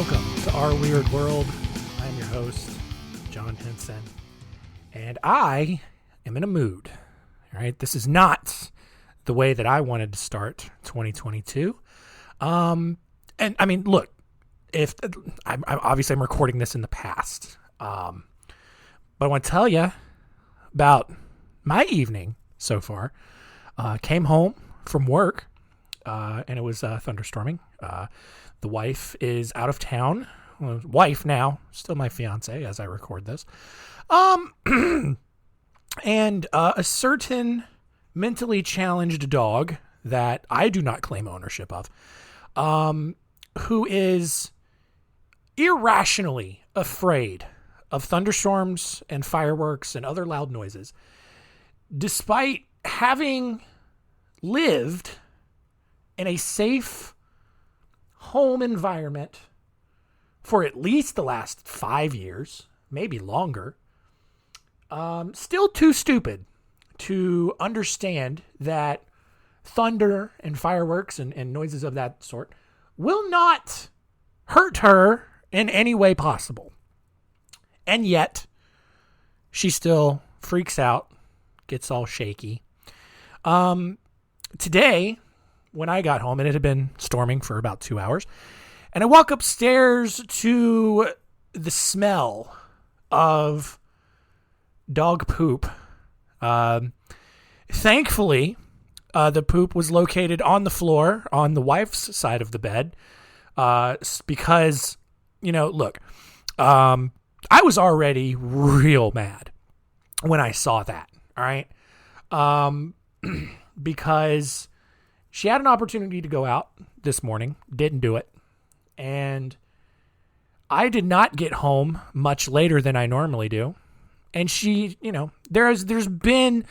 welcome to Our Weird World. I'm your host, John Henson, and I am in a mood. All right, this is not the way that I wanted to start 2022. And I mean, look, if I'm obviously I'm recording this in the past, but I want to tell you about my evening so far. Came home from work, and it was thunderstorming. The wife is out of town. Well, wife now, still my fiance as I record this. And a certain mentally challenged dog that I do not claim ownership of, who is irrationally afraid of thunderstorms and fireworks and other loud noises, despite having lived in a safe home environment for at least the last 5 years, maybe longer. Still too stupid to understand that thunder and fireworks and noises of that sort will not hurt her in any way possible. And yet, she still freaks out, gets all shaky. Today, when I got home, and it had been storming for about 2 hours, and I walk upstairs to the smell of dog poop. Thankfully, the poop was located on the floor on the wife's side of the bed, because, look, I was already real mad when I saw that, all right? Because she had an opportunity to go out this morning, didn't do it, and I did not get home much later than I normally do. And she, there's been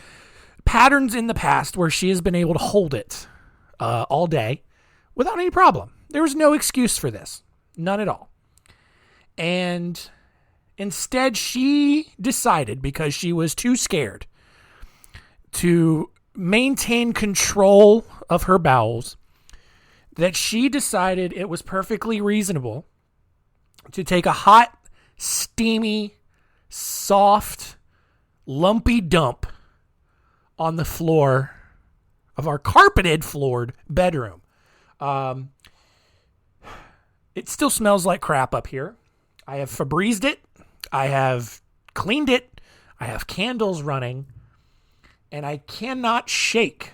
patterns in the past where she has been able to hold it all day without any problem. There was no excuse for this, none at all. And instead, she decided, because she was too scared to maintain control of her bowels, that she decided it was perfectly reasonable to take a hot, steamy, soft, lumpy dump on the floor of our carpeted floored bedroom. It still smells like crap up here. I have Febrezed it. I have cleaned it. I have candles running. And I cannot shake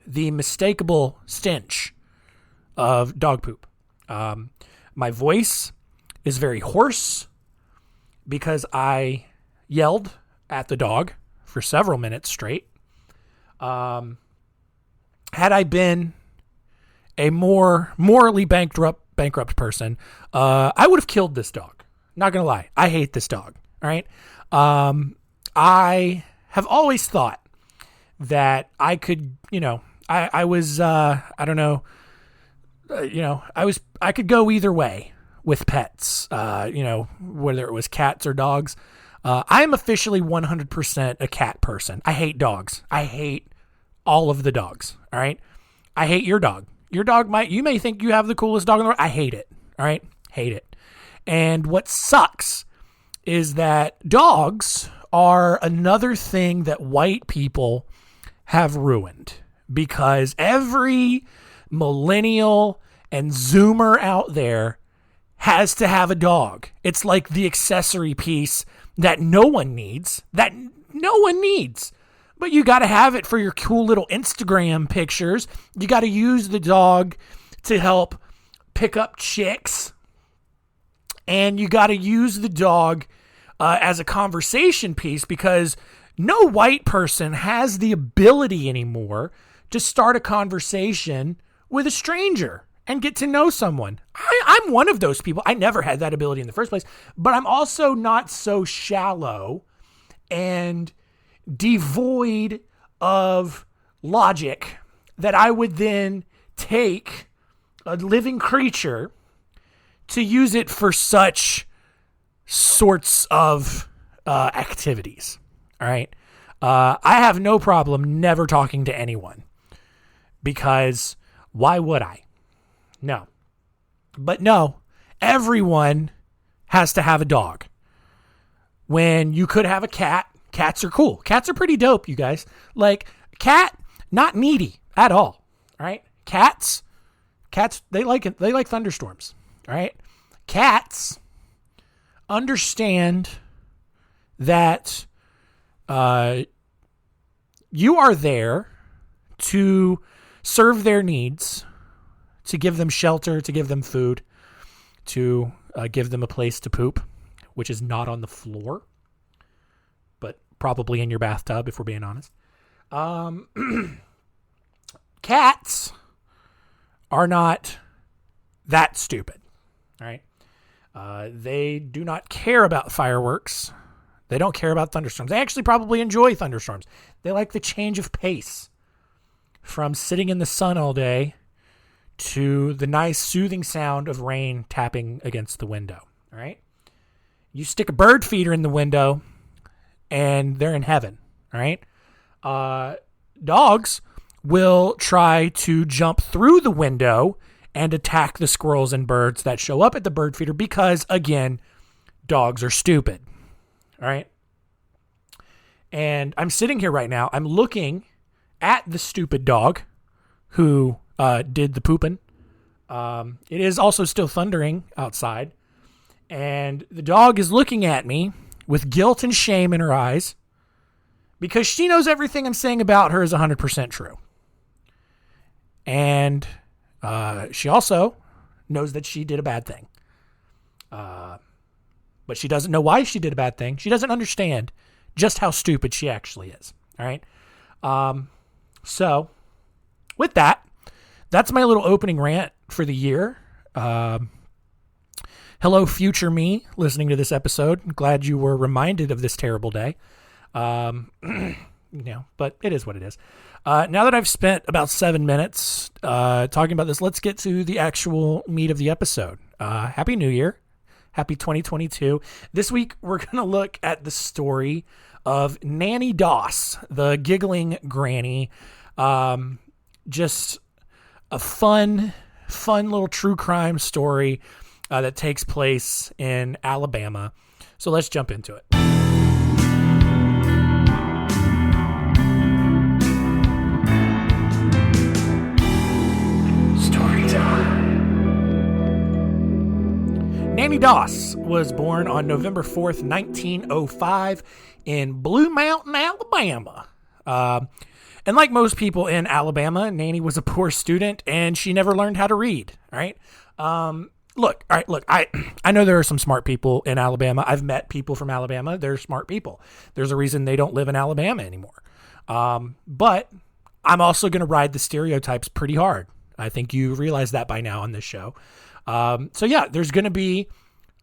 the mistakable stench of dog poop. My voice is very hoarse because I yelled at the dog for several minutes straight. Had I been a more morally bankrupt person, I would have killed this dog. Not gonna lie, I hate this dog. All right, I have always thought that I could, I could go either way with pets, whether it was cats or dogs. I am officially 100% a cat person. I hate dogs. I hate all of the dogs. All right. I hate your dog. Your dog you may think you have the coolest dog in the world. I hate it. All right. Hate it. And what sucks is that dogs are another thing that white people have ruined, because every millennial and Zoomer out there has to have a dog. It's like the accessory piece that no one needs, but you got to have it for your cool little Instagram pictures. You got to use the dog to help pick up chicks, and you got to use the dog as a conversation piece, because no white person has the ability anymore to start a conversation with a stranger and get to know someone. I'm one of those people. I never had that ability in the first place, but I'm also not so shallow and devoid of logic that I would then take a living creature to use it for such sorts of activities. All right. I have no problem never talking to anyone, because why would I? No. But no, everyone has to have a dog. When you could have a cat, cats are cool. Cats are pretty dope, you guys. Like, cat, not needy at all. All right? Cats, they like it. They like thunderstorms. All right? Cats understand that you are there to serve their needs, to give them shelter, to give them food, to give them a place to poop, which is not on the floor, but probably in your bathtub, if we're being honest. Cats are not that stupid, all right? They do not care about fireworks. They don't care about thunderstorms. They actually probably enjoy thunderstorms. They like the change of pace from sitting in the sun all day to the nice soothing sound of rain tapping against the window, all right? You stick a bird feeder in the window and they're in heaven, all right? Dogs will try to jump through the window and attack the squirrels and birds that show up at the bird feeder because, again, dogs are stupid, all right? And I'm sitting here right now. I'm looking at the stupid dog who did the pooping. It is also still thundering outside. And the dog is looking at me with guilt and shame in her eyes because she knows everything I'm saying about her is 100% true. And she also knows that she did a bad thing. But she doesn't know why she did a bad thing. She doesn't understand just how stupid she actually is. All right? So, with that, that's my little opening rant for the year. Hello, future me, listening to this episode. I'm glad you were reminded of this terrible day. But it is what it is. Now that I've spent about 7 minutes talking about this, let's get to the actual meat of the episode. Happy New Year. Happy 2022. This week, we're going to look at the story of Nannie Doss, the Giggling Granny. Just a fun little true crime story that takes place in Alabama. So let's jump into it. Story time. Nannie Doss was born on November 4th, 1905 in Blue Mountain, Alabama. And like most people in Alabama, Nannie was a poor student and she never learned how to read. All right. Look, I know there are some smart people in Alabama. I've met people from Alabama. They're smart people. There's a reason they don't live in Alabama anymore. But I'm also going to ride the stereotypes pretty hard. I think you realize that by now on this show. So yeah, there's going to be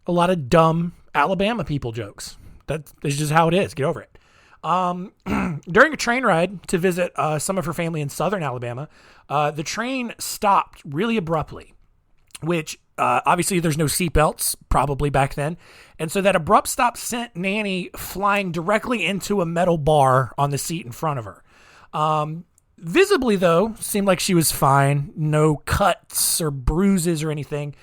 a lot of dumb Alabama people jokes. That's just how it is. Get over it. During a train ride to visit some of her family in southern Alabama, the train stopped really abruptly, which obviously there's no seatbelts probably back then. And so that abrupt stop sent Nannie flying directly into a metal bar on the seat in front of her. Visibly, though, seemed like she was fine. No cuts or bruises or anything.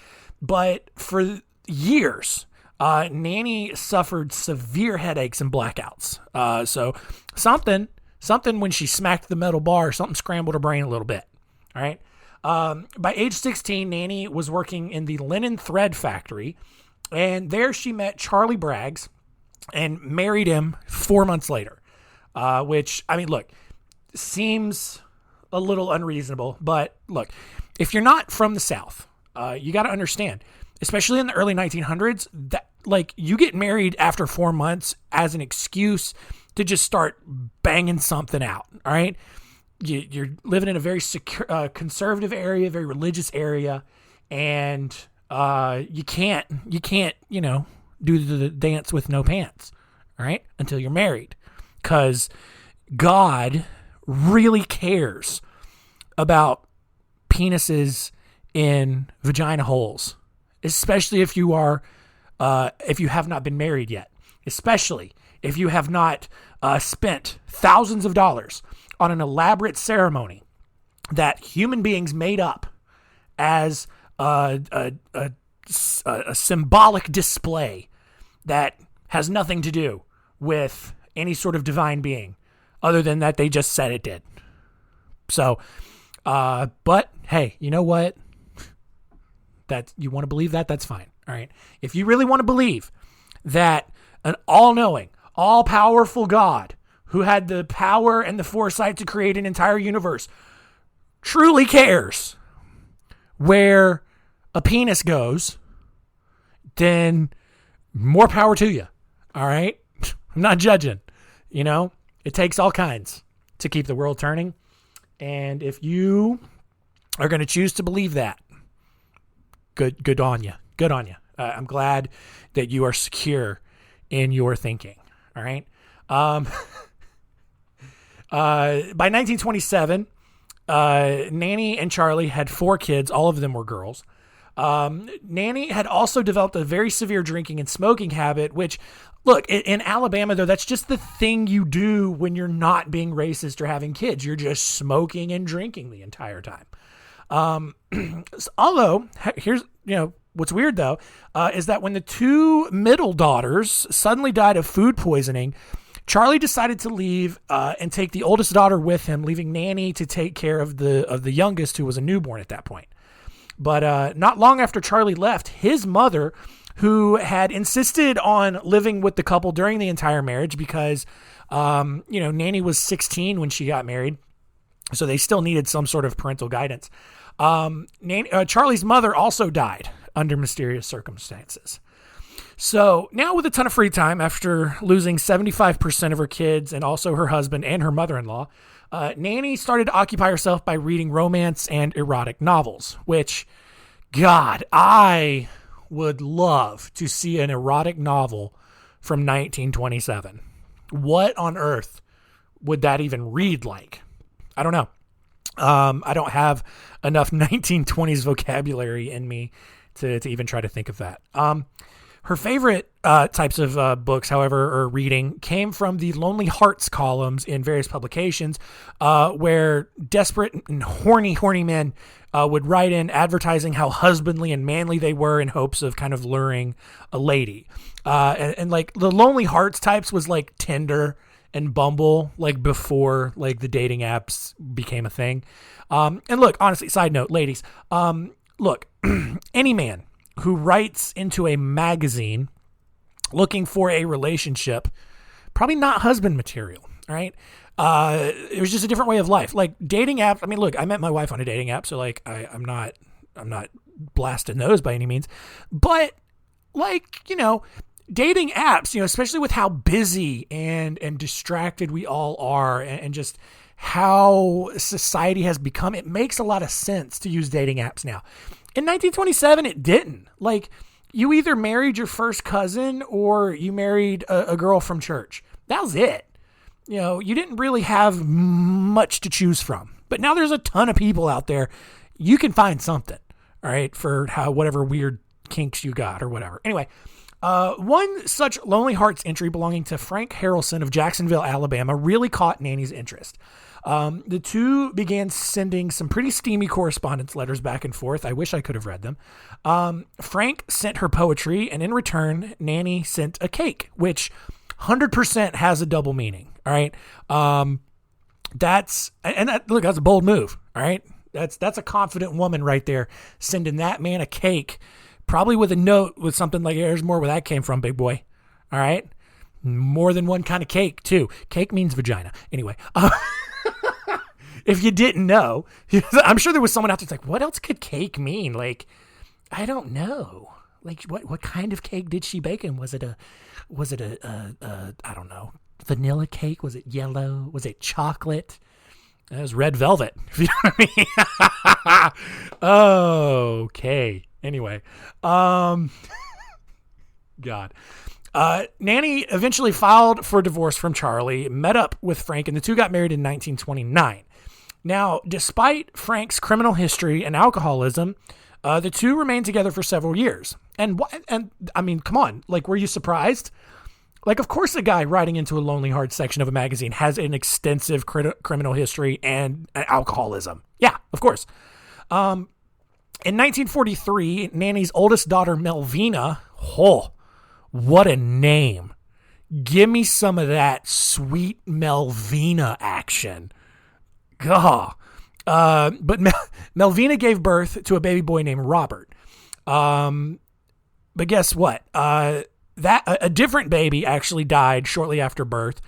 But for years, Nannie suffered severe headaches and blackouts. So something when she smacked the metal bar, something scrambled her brain a little bit. All right. By age 16, Nannie was working in the linen thread factory, and there she met Charlie Braggs and married him 4 months later, which, I mean, look, seems a little unreasonable, but look, if you're not from the South, you got to understand, especially in the early 1900s, that like you get married after 4 months as an excuse to just start banging something out. All right. You're living in a very secure, conservative area, very religious area. And, you can't, do the dance with no pants. All right. Until you're married, because God really cares about penises in vagina holes, especially if you are, if you have not been married yet, especially if you have not spent thousands of dollars on an elaborate ceremony that human beings made up as a symbolic display that has nothing to do with any sort of divine being other than that they just said it did. So, but hey, you know what? That you want to believe that, that's fine. All right. If you really want to believe that an all-knowing, all-powerful God who had the power and the foresight to create an entire universe truly cares where a penis goes, then more power to you. All right. I'm not judging. You know, it takes all kinds to keep the world turning. And if you are going to choose to believe that, good on you. Good on you. I'm glad that you are secure in your thinking. All right. By 1927, Nannie and Charlie had 4 kids. All of them were girls. Nannie had also developed a very severe drinking and smoking habit, which, look, in Alabama, though, that's just the thing you do when you're not being racist or having kids. You're just smoking and drinking the entire time. Although, here's, what's weird, though, is that when the 2 middle daughters suddenly died of food poisoning, Charlie decided to leave and take the oldest daughter with him, leaving Nannie to take care of the youngest, who was a newborn at that point. But not long after Charlie left, his mother, who had insisted on living with the couple during the entire marriage because, Nannie was 16 when she got married, so they still needed some sort of parental guidance. Charlie's mother also died under mysterious circumstances. So now with a ton of free time after losing 75% of her kids and also her husband and her mother-in-law, Nannie started to occupy herself by reading romance and erotic novels, which, God, I would love to see an erotic novel from 1927. What on earth would that even read like? I don't know. I don't have enough 1920s vocabulary in me to even try to think of that. Her favorite types of books, however, or reading, came from the Lonely Hearts columns in various publications, where desperate and horny men would write in advertising how husbandly and manly they were in hopes of kind of luring a lady. And like the Lonely Hearts types was like Tinder and Bumble, like before like the dating apps became a thing. And look, honestly, side note, ladies, look, any man who writes into a magazine looking for a relationship, probably not husband material. All right. It was just a different way of life. Like dating apps. I mean, look, I met my wife on a dating app, so like I'm not blasting those by any means, but like, dating apps, especially with how busy and distracted we all are and just how society has become, it makes a lot of sense to use dating apps now. In 1927, it didn't. Like, you either married your first cousin or you married a girl from church. That was it. You didn't really have much to choose from. But now there's a ton of people out there. You can find something, all right, for whatever weird kinks you got or whatever. Anyway, one such Lonely Hearts entry belonging to Frank Harrelson of Jacksonville, Alabama, really caught Nannie's interest. The two began sending some pretty steamy correspondence letters back and forth. I wish I could have read them. Frank sent her poetry, and in return, Nannie sent a cake, which 100% has a double meaning. All right. That's a bold move. All right. That's a confident woman right there, sending that man a cake, probably with a note with something like, there's more where that came from, big boy. All right. More than one kind of cake too. Cake means vagina. Anyway, if you didn't know, I'm sure there was someone out there that's like, what else could cake mean? Like, I don't know. Like, what kind of cake did she bake? And was it a I don't know, vanilla cake? Was it yellow? Was it chocolate? It was red velvet. If you know what I mean. Okay. Anyway, God. Nannie eventually filed for divorce from Charlie, met up with Frank, and the two got married in 1929. Now, despite Frank's criminal history and alcoholism, the two remained together for several years. And I mean, come on, like, were you surprised? Like, of course, a guy writing into a Lonely Hearts section of a magazine has an extensive criminal history and alcoholism. Yeah, of course. In 1943, Nannie's oldest daughter, Melvina, oh, what a name. Give me some of that sweet Melvina action. God. But Melvina gave birth to a baby boy named Robert. But guess what? A different baby actually died shortly after birth.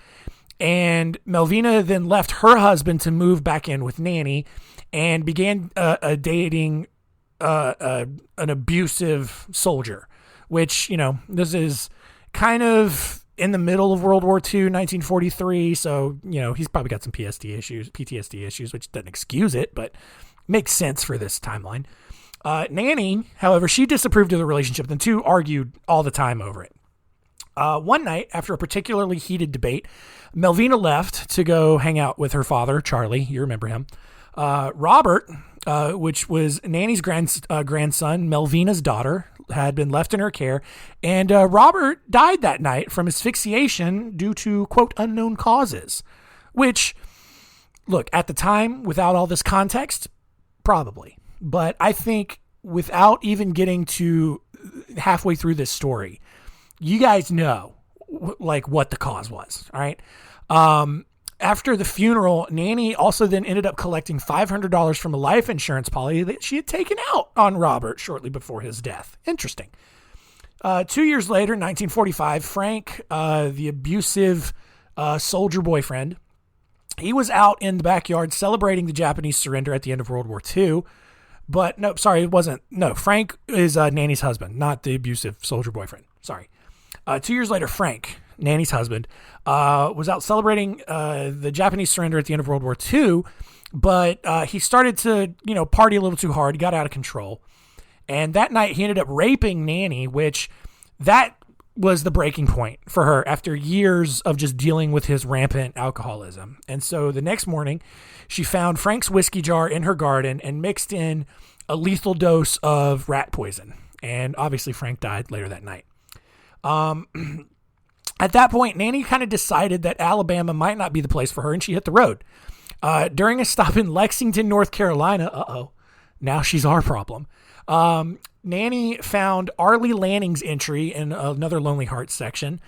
And Melvina then left her husband to move back in with Nannie and began dating an abusive soldier, which, this is kind of in the middle of World War II, 1943. So, he's probably got some PTSD issues, which doesn't excuse it, but makes sense for this timeline. Nannie, however, she disapproved of the relationship. The two argued all the time over it. One night, after a particularly heated debate, Melvina left to go hang out with her father, Charlie. You remember him. Robert, which was Nannie's grandson, Melvina's daughter, had been left in her care. And Robert died that night from asphyxiation due to, quote, unknown causes. Which, look, at the time, without all this context, probably. But I think without even getting to halfway through this story, you guys know what the cause was. All right. After the funeral, Nannie also then ended up collecting $500 from a life insurance policy that she had taken out on Robert shortly before his death. Interesting. 2 years later, 1945, Frank, the abusive soldier boyfriend, he was out in the backyard celebrating the Japanese surrender at the end of World War II. But no, sorry, it wasn't. No, Frank is Nannie's husband, not the abusive soldier boyfriend. Sorry. 2 years later, Frank, Nannie's husband, was out celebrating the Japanese surrender at the end of World War II, but he started to, party a little too hard. He got out of control. And that night, he ended up raping Nannie, which that was the breaking point for her after years of just dealing with his rampant alcoholism. And so the next morning, she found Frank's whiskey jar in her garden and mixed in a lethal dose of rat poison. And obviously, Frank died later that night. At that point, Nannie kind of decided that Alabama might not be the place for her, and she hit the road. During a stop in Lexington, North Carolina, now she's our problem. Nannie found Arlie Lanning's entry in another Lonely Hearts section.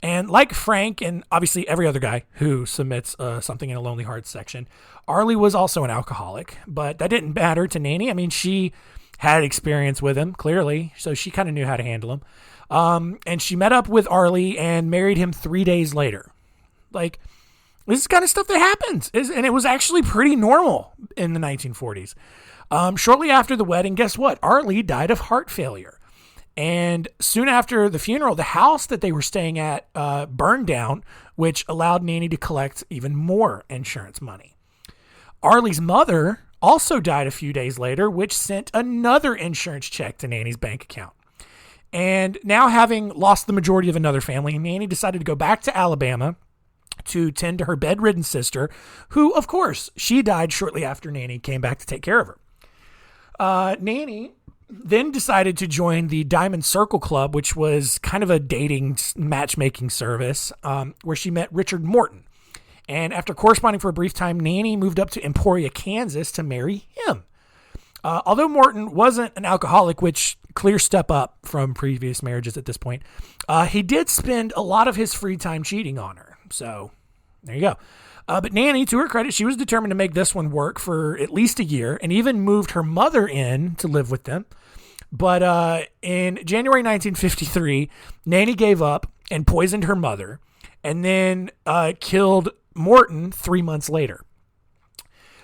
And like Frank and obviously every other guy who submits something in a Lonely Hearts section, Arlie was also an alcoholic, but that didn't matter to Nannie. I mean, she had experience with him, clearly, so she kind of knew how to handle him. And she met up with Arlie and married him 3 days later. Like, this is kind of stuff that happens. And it was actually pretty normal in the 1940s. Shortly after the wedding, guess what? Arlie died of heart failure. And soon after the funeral, the house that they were staying at burned down, which allowed Nannie to collect even more insurance money. Arlie's mother also died a few days later, which sent another insurance check to Nannie's bank account. And now, having lost the majority of another family, Nannie decided to go back to Alabama to tend to her bedridden sister, who, of course, she died shortly after Nannie came back to take care of her. Nannie then decided to join the Diamond Circle Club, which was kind of a dating matchmaking service, where she met Richard Morton. And after corresponding for a brief time, Nannie moved up to Emporia, Kansas to marry him. Although Morton wasn't an alcoholic, which clear step up from previous marriages at this point, he did spend a lot of his free time cheating on her. So there you go. But Nannie, to her credit, she was determined to make this one work for at least a year and even moved her mother in to live with them. But in January 1953, Nannie gave up and poisoned her mother and then killed Morton 3 months later.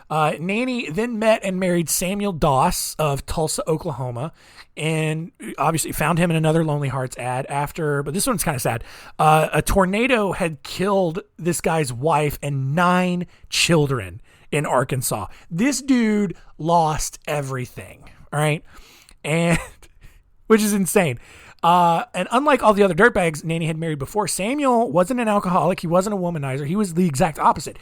Nannie then met and married Samuel Doss of Tulsa, Oklahoma, and obviously found him in another Lonely Hearts ad after, but this one's kind of sad. A tornado had killed this guy's wife and 9 children in Arkansas. This dude lost everything, all right? And which is insane. And unlike all the other dirtbags Nannie had married before, Samuel wasn't an alcoholic. He wasn't a womanizer. He was the exact opposite.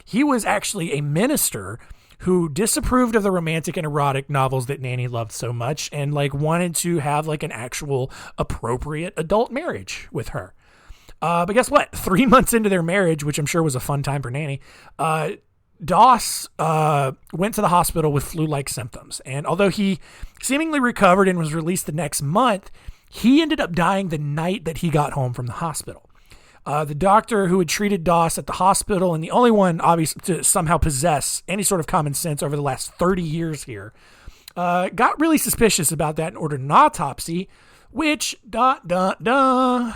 He was actually a minister who disapproved of the romantic and erotic novels that Nannie loved so much and wanted to have an actual appropriate adult marriage with her. But guess what? 3 months into their marriage, which I'm sure was a fun time for Nannie, Doss went to the hospital with flu-like symptoms, and although he seemingly recovered and was released the next month, he ended up dying the night that he got home from the hospital. The doctor who had treated Doss at the hospital, and the only one obviously to somehow possess any sort of common sense over the last 30 years here, got really suspicious about that and ordered an autopsy, which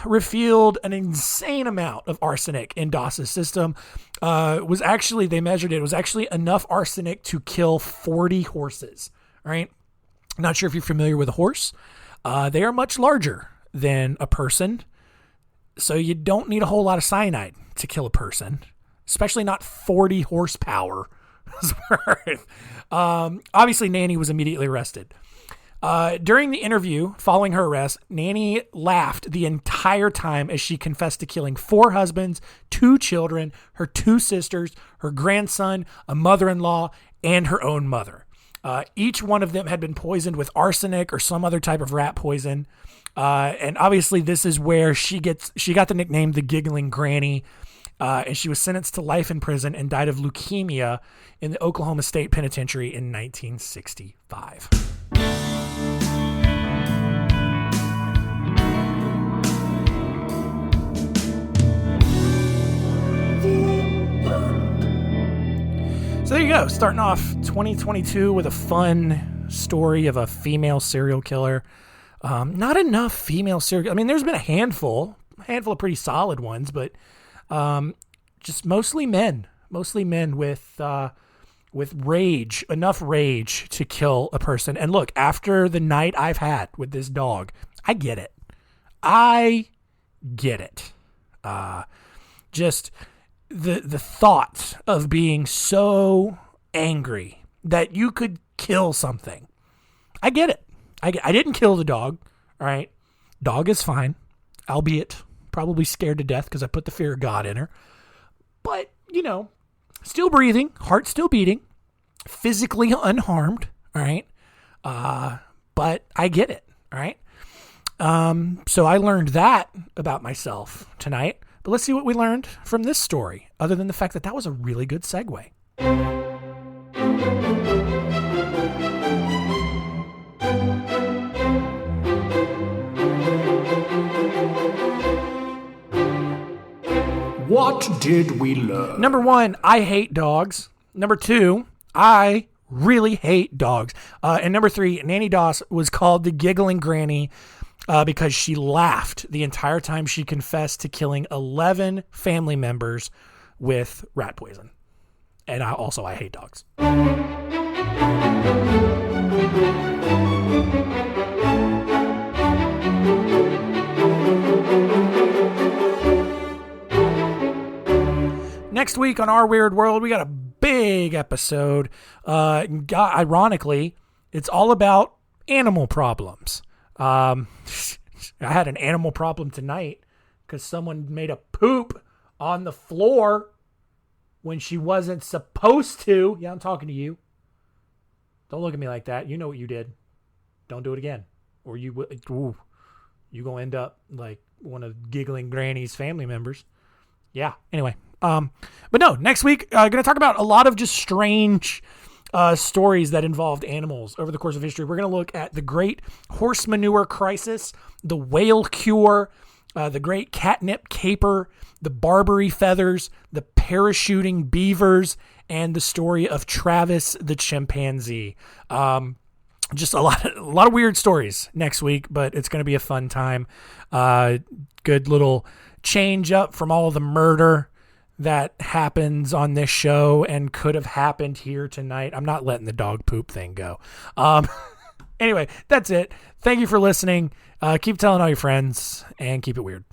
revealed an insane amount of arsenic in Doss's system. They measured it was actually enough arsenic to kill 40 horses. All right. Not sure if you're familiar with a horse. They are much larger than a person, so you don't need a whole lot of cyanide to kill a person, especially not 40 horsepower. Obviously, Nannie was immediately arrested. During the interview following her arrest, Nannie laughed the entire time as she confessed to killing 4 husbands, 2 children, her 2 sisters, her grandson, a mother-in-law, and her own mother. Each one of them had been poisoned with arsenic or some other type of rat poison. And obviously this is where she got the nickname the Giggling Granny. And she was sentenced to life in prison and died of leukemia in the Oklahoma State Penitentiary in 1965. So there you go, starting off 2022 with a fun story of a female serial killer. Not enough female serial. I mean, there's been a handful of pretty solid ones, but just mostly men with rage, enough rage to kill a person. And look, after the night I've had with this dog, I get it. Just the thought of being so angry that you could kill something. I get it. I didn't kill the dog. All right. Dog is fine, albeit probably scared to death because I put the fear of God in her. But, still breathing, heart still beating, physically unharmed. All right. But I get it. All right. So I learned that about myself tonight. But let's see what we learned from this story, other than the fact that was a really good segue. What did we learn? Number 1, I hate dogs. Number 2, I really hate dogs. And number 3, Nannie Doss was called the Giggling Granny because she laughed the entire time she confessed to killing 11 family members with rat poison. And I hate dogs. Next week on Our Weird World, we got a big episode. Ironically, it's all about animal problems. I had an animal problem tonight because someone made a poop on the floor when she wasn't supposed to. Yeah, I'm talking to you. Don't look at me like that. You know what you did. Don't do it again. Or you gonna end up like one of Giggling Granny's family members. Yeah, anyway. But no, next week, going to talk about a lot of just strange stories that involved animals over the course of history. We're going to look at the great horse manure crisis, the whale cure, the great catnip caper, the Barbary feathers, the parachuting beavers, and the story of Travis the chimpanzee. Just a lot of weird stories next week, but it's going to be a fun time. Good little change up from all the murder that happens on this show and could have happened here tonight. I'm not letting the dog poop thing go. Anyway, that's it. Thank you for listening. Keep telling all your friends and keep it weird.